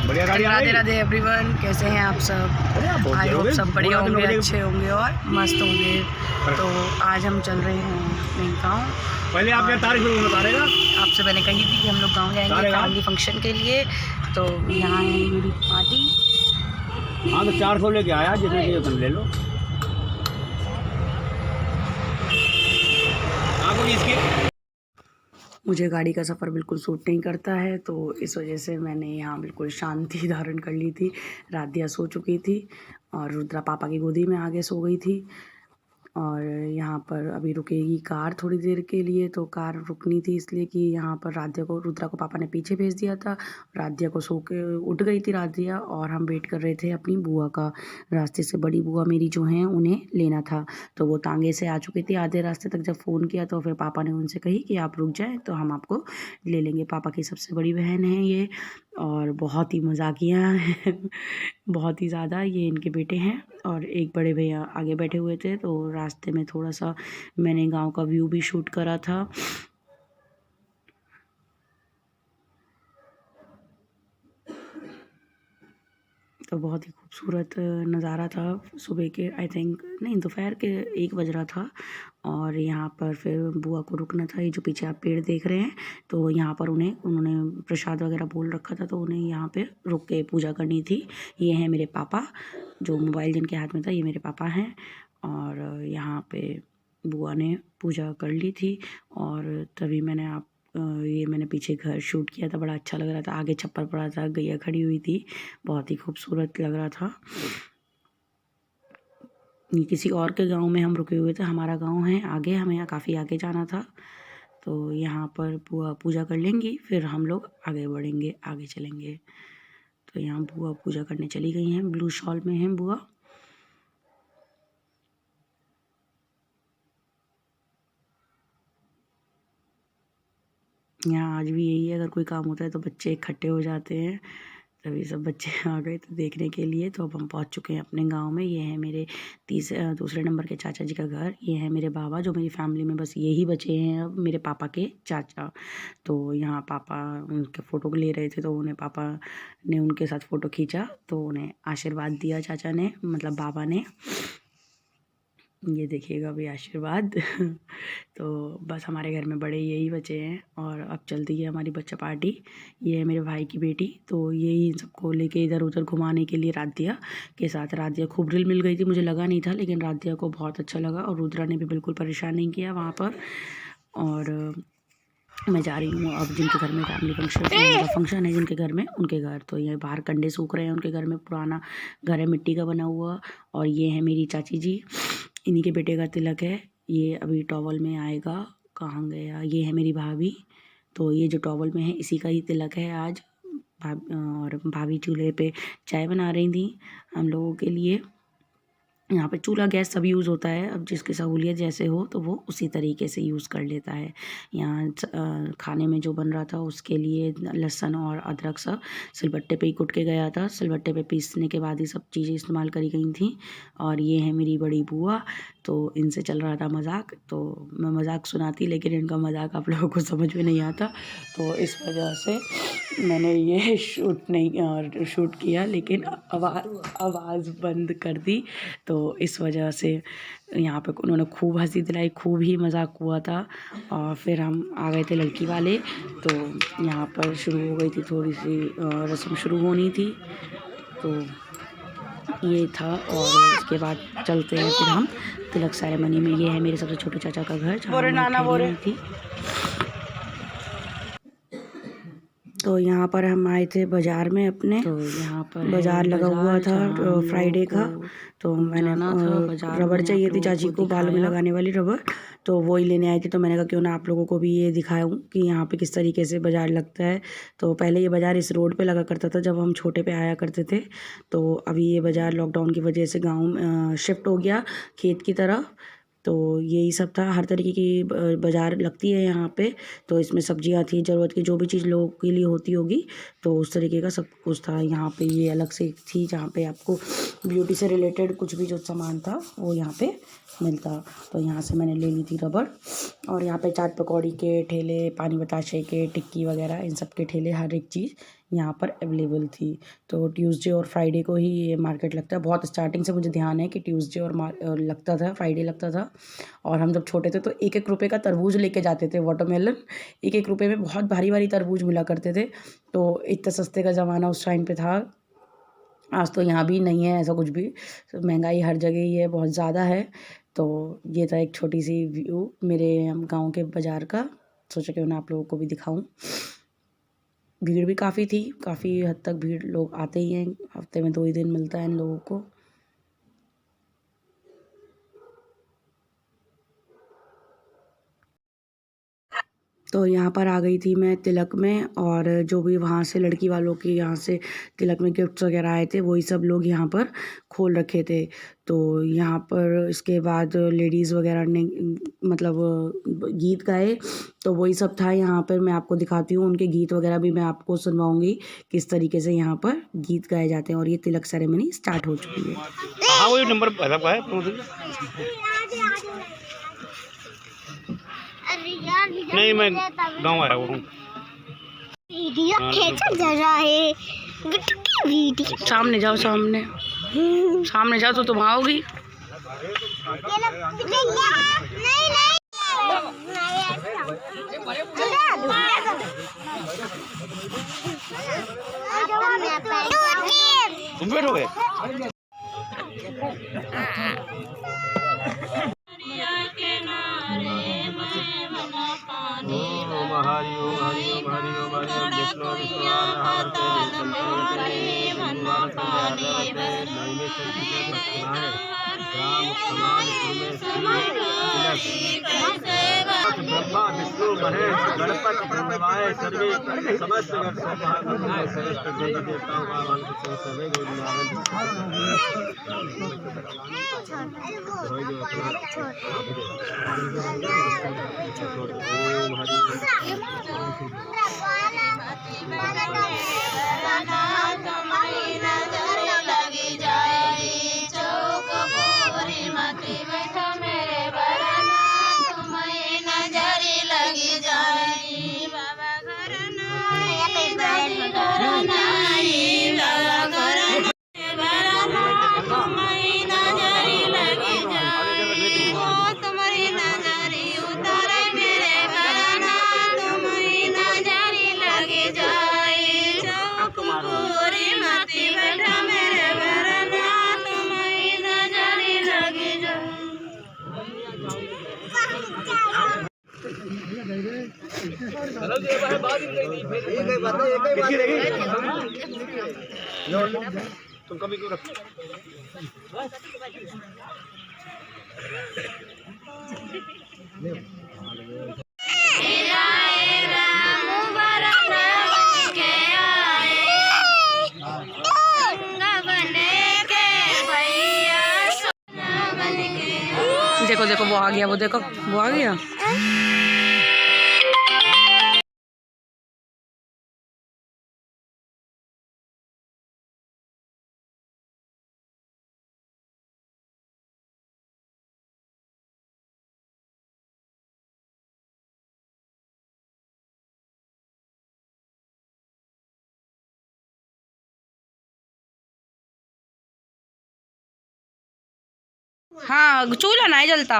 बढ़िया गाड़ी आ राधे गई। राधे एवरीवन, कैसे हैं आप सब? आई होप सब बढ़िया होंगे, अच्छे होंगे और मस्त होंगे। तो आज हम चल रहे हैं अपने गाँव। पहले आप क्या तारीख बता रहेगा? आपसे मैंने कही थी कि हम लोग गाँव जाएंगे फैमिली फंक्शन के लिए। तो यहाँ है मेरी पार्टी। हाँ तो 400 लेके आया, जितने चाहिए तुम ले लो। मुझे गाड़ी का सफ़र बिल्कुल सूट नहीं करता है, तो इस वजह से मैंने यहाँ बिल्कुल शांति धारण कर ली थी। राधिया सो चुकी थी और रुद्रा पापा की गोदी में आगे सो गई थी। और यहाँ पर अभी रुकेगी कार थोड़ी देर के लिए, तो कार रुकनी थी इसलिए कि यहाँ पर रुद्रा को पापा ने पीछे भेज दिया था। राधिया को सो के उठ गई थी राधिया, और हम वेट कर रहे थे अपनी बुआ का। रास्ते से बड़ी बुआ मेरी जो हैं उन्हें लेना था, तो वो तांगे से आ चुकी थी। आधे रास्ते तक जब फ़ोन किया तो फिर पापा ने उनसे कही कि आप रुक जाएँ तो हम आपको ले लेंगे। पापा की सबसे बड़ी बहन है ये, और बहुत ही मजाकिया हैं बहुत ही ज़्यादा। ये इनके बेटे हैं और एक बड़े भैया आगे बैठे हुए थे। तो रास्ते में थोड़ा सा मैंने गांव का व्यू भी शूट करा था। तो बहुत ही खूबसूरत नज़ारा था। सुबह के आई थिंक नहीं, दोपहर के 1 बज रहा था। और यहाँ पर फिर बुआ को रुकना था। ये जो पीछे आप पेड़ देख रहे हैं, तो यहाँ पर उन्होंने प्रसाद वगैरह बोल रखा था, तो उन्हें यहाँ पे रुक के पूजा करनी थी। ये हैं मेरे पापा, जो मोबाइल जिनके हाथ में था, ये मेरे पापा हैं। और यहाँ पे बुआ ने पूजा कर ली थी। और तभी ये मैंने पीछे घर शूट किया था, बड़ा अच्छा लग रहा था। आगे छप्पर पड़ा था, गैया खड़ी हुई थी, बहुत ही खूबसूरत लग रहा था। किसी और के गांव में हम रुके हुए थे, हमारा गांव है आगे, हमें यहाँ काफ़ी आगे जाना था। तो यहाँ पर बुआ पूजा कर लेंगी, फिर हम लोग आगे बढ़ेंगे, आगे चलेंगे। तो यहाँ बुआ पूजा करने चली गई हैं, ब्लू शॉल में हैं बुआ। यहाँ आज भी यही है, अगर कोई काम होता है तो बच्चे इकट्ठे हो जाते हैं। तभी सब बच्चे आ गए थे देखने के लिए। तो अब हम पहुँच चुके हैं अपने गांव में। ये है मेरे दूसरे नंबर के चाचा जी का घर। ये है मेरे बाबा, जो मेरी फैमिली में बस यही बचे हैं अब, मेरे पापा के चाचा। तो यहाँ पापा उनके फ़ोटो ले रहे थे, तो उन्हें पापा ने उनके साथ फ़ोटो खींचा, तो उन्हें आशीर्वाद दिया चाचा ने, मतलब बाबा ने। ये देखिएगा भी आशीर्वाद तो बस हमारे घर में बड़े यही बचे हैं। और अब चलती है हमारी बच्चा पार्टी। ये है मेरे भाई की बेटी, तो यही सबको लेके इधर उधर घुमाने के लिए राधिया के साथ। राधिया खूब रिल मिल गई थी, मुझे लगा नहीं था, लेकिन राधिया को बहुत अच्छा लगा। और रुद्रा ने भी बिल्कुल परेशान नहीं किया वहाँ पर। और मैं जा रही हूँ अब जिनके घर में फैमिली फंक्शन है, जिनके घर में, उनके घर। तो ये बाहर कंडे सूख रहे हैं उनके घर में, पुराना घर है मिट्टी का बना हुआ। और ये है मेरी चाची जी, इन्हीं के बेटे का तिलक है। ये अभी टॉवल में आएगा, कहाँ गया? ये है मेरी भाभी, तो ये जो टॉवल में है इसी का ही तिलक है आज। और भाभी चूल्हे पे चाय बना रही थी हम लोगों के लिए। यहाँ पे चूल्हा गैस सब यूज़ होता है, अब जिसकी सहूलियत जैसे हो तो वो उसी तरीके से यूज़ कर लेता है। यहाँ खाने में जो बन रहा था उसके लिए लहसुन और अदरक सब सिलबट्टे पे ही कुट के गया था। सिलबट्टे पे पीसने के बाद ही सब चीज़ें इस्तेमाल करी गई थी। और ये है मेरी बड़ी बुआ, तो इनसे चल रहा था मजाक, तो मैं मजाक सुनाती, लेकिन इनका मजाक आप लोगों को समझ में नहीं आता, तो इस वजह से मैंने ये शूट किया, लेकिन आवाज़ बंद कर दी। तो इस वजह से यहाँ पे उन्होंने खूब हंसी दिलाई, खूब ही मजाक हुआ था। और फिर हम आ गए थे लड़की वाले, तो यहाँ पर शुरू हो गई थी थोड़ी सी रस्म शुरू होनी थी, तो ये था। और इसके बाद चलते हैं फिर हम तिलक सेरेमनी में। ये है मेरे सबसे छोटे चाचा का घर, जहाँ मैं ठहरी हुई थी। तो यहाँ पर हम आए थे बाज़ार में अपने, तो यहाँ पर बाज़ार लगा हुआ था फ्राइडे का। तो मैंने रबड़ चाहिए थी चाची को, बालों में लगाने वाली रबड़, तो वो ही लेने आई थी। तो मैंने कहा क्यों ना आप लोगों को भी ये दिखाऊं कि यहाँ पे किस तरीके से बाज़ार लगता है। तो पहले ये बाज़ार इस रोड पे लगा करता था जब हम छोटे पे आया करते थे, तो अभी ये बाज़ार लॉकडाउन की वजह से गाँव शिफ्ट हो गया, खेत की तरफ। तो यही सब था, हर तरीके की बाज़ार लगती है यहाँ पे। तो इसमें सब्जियाँ थी, ज़रूरत की जो भी चीज़ लोगों के लिए होती होगी, तो उस तरीके का सब कुछ था यहाँ पे। ये अलग से थी जहाँ पे आपको ब्यूटी से रिलेटेड कुछ भी जो सामान था वो यहाँ पे मिलता। तो यहाँ से मैंने ले ली थी रबड़। और यहाँ पे चाट पकौड़ी के ठेले, पानी बताशे के, टिक्की वगैरह, इन सब के ठेले, हर एक चीज़ यहाँ पर अवेलेबल थी। तो ट्यूसडे और फ्राइडे को ही ये मार्केट लगता है। बहुत स्टार्टिंग से मुझे ध्यान है कि ट्यूसडे और लगता था, फ्राइडे लगता था। और हम जब छोटे थे तो 1-1 रुपये का तरबूज लेके जाते थे, वाटरमेलन। 1-1 रुपये में बहुत भारी भारी तरबूज मिला करते थे। तो इतने सस्ते का ज़माना उस टाइम पे था। आज तो यहाँ भी नहीं है ऐसा कुछ भी, महंगाई हर जगह ही है, बहुत ज़्यादा है। तो ये था एक छोटी सी व्यू मेरे गांव के बाज़ार का। सोचा कि मैं आप लोगों को भी दिखाऊं। भीड़ भी काफ़ी थी, काफ़ी हद तक भीड़, लोग आते ही हैं, हफ्ते में 2 ही दिन मिलता है इन लोगों को। तो यहाँ पर आ गई थी मैं तिलक में, और जो भी वहाँ से लड़की वालों के यहाँ से तिलक में गिफ्ट्स वगैरह आए थे वही सब लोग यहाँ पर खोल रखे थे। तो यहाँ पर इसके बाद लेडीज़ वगैरह ने मतलब गीत गाए, तो वही सब था यहाँ पर। मैं आपको दिखाती हूँ उनके गीत वगैरह भी, मैं आपको सुनवाऊँगी किस तरीके से यहाँ पर गीत गाए जाते हैं। और ये तिलक सेरेमनी स्टार्ट हो चुकी है। हाँ वही नंबर है। नहीं मैं गाँव आया हूँ। वीडियो खींचा जा रहा है। वीडियो सामने जाओ, सामने जाओ तो तुम आओगी। तुम बैठोगे? हरि ओम हरि ओम हरि ओम हरि ओम विष्णु ब्रह्मा विष्णु महेश गणपति ब्रह्माय सर्वे समस्त समस्त देवताओं का सर्वे तुम कभी क्यों रखो? देखो देखो वो आ गया, वो देखो वो आ गया। हाँ चूल्हा नहीं जलता,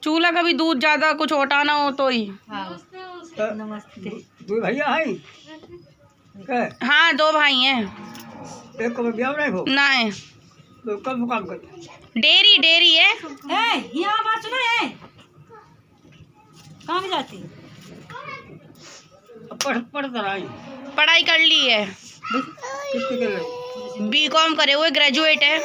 चूल्हा का भी दूध ज्यादा कुछ हटाना हो तो ही। नमस्ते। दो भैया हैं? हाँ 2 भाई हैं। एक को ब्याह नहीं हो? नहीं। तो कब काम करते? डेरी है। यहाँ बात सुनो है। कहाँ जाती? पढ़ाई कर ली है, B.Com करे हुए, ग्रेजुएट है।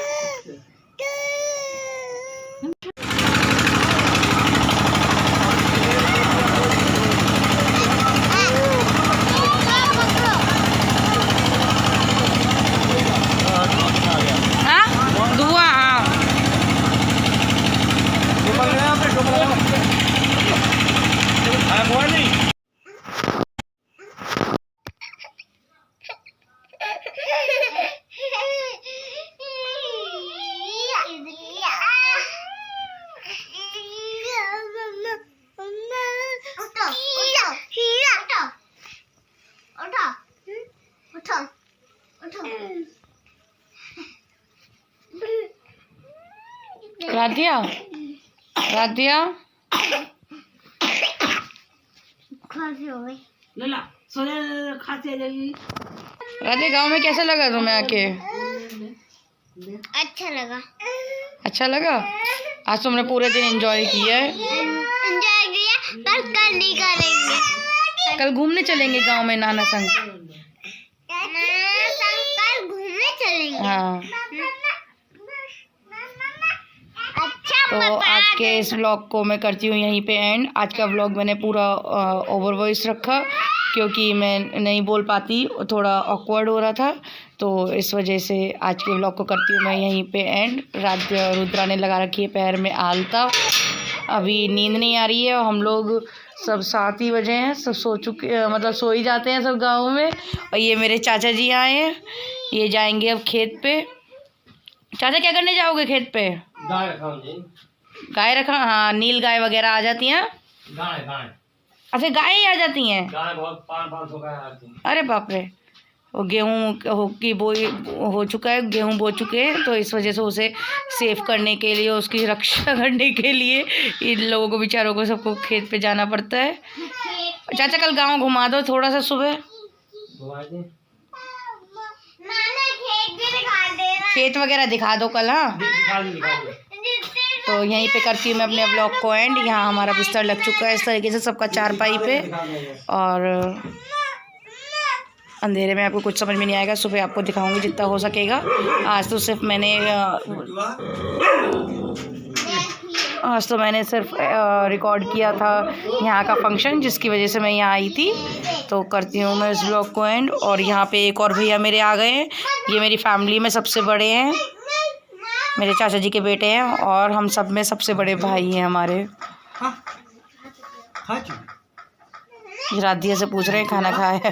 राधिया, राधिया लला सोने खाते लगी। राधिया, गांव में कैसा लगा तुम्हें आके? अच्छा लगा। अच्छा लगा? आज तुमने पूरे दिन एंजॉय किया है? एंजॉय किया, पर कल नहीं करेंगे। कल घूमने चलेंगे गांव में नाना संग। कल घूमने चलेंगे। हाँ, अच्छा तो आज के इस व्लॉग को मैं करती हूँ यहीं पे एंड। आज का व्लॉग मैंने पूरा ओवर वॉइस रखा क्योंकि मैं नहीं बोल पाती, थोड़ा ऑकवर्ड हो रहा था, तो इस वजह से आज के व्लॉग को करती हूँ मैं यहीं पे एंड। रात रुद्रा ने लगा रखी है पैर में आलता, अभी नींद नहीं आ रही है। हम लोग सब 7 ही बजे हैं, सब सो चुके, मतलब सो ही जाते हैं सब गाँव में। और ये मेरे चाचा जी आए हैं, ये जाएंगे अब खेत पे। चाचा क्या करने जाओगे खेत पे? गाय रखा जी। गाय रखा? हाँ, नील गाय वगैरह आ जाती हैं। गाय गाय अच्छा, गाय ही आ जाती हैं? गाय बहुत 500 गाय आती हैं। अरे बाप रे। वो गेहूँ की बोई हो चुका है, गेहूँ बो चुके हैं, तो इस वजह से उसे सेव करने के लिए, उसकी रक्षा करने के लिए इन लोगों को, बेचारों को, सबको खेत पे जाना पड़ता है। चाचा कल गाँव घुमा दो थोड़ा सा सुबह। खेत वगैरह दिखा दो कल। हाँ, तो यहीं पे करती हूँ मैं अपने व्लॉग को एंड। यहाँ हमारा बिस्तर लग चुका है इस तरीके से सबका चारपाई पे, और अंधेरे में आपको कुछ समझ में नहीं आएगा, सुबह आपको दिखाऊंगी जितना हो सकेगा। आज तो मैंने सिर्फ रिकॉर्ड किया था यहाँ का फंक्शन, जिसकी वजह से मैं यहाँ आई थी। तो करती हूँ मैं इस ब्लॉग को एंड। और यहाँ पे एक और भैया मेरे आ गए हैं, ये मेरी फैमिली में सबसे बड़े हैं, मेरे चाचा जी के बेटे हैं, और हम सब में सबसे बड़े भाई हैं हमारे। राधिया से पूछ रहे हैं खाना खाया।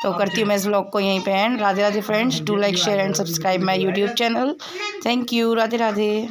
तो करती हूँ मैं इस व्लॉग को यहीं पे and. Radhe Radhe friends, do like, share and subscribe my YouTube channel. Thank you. Radhe Radhe.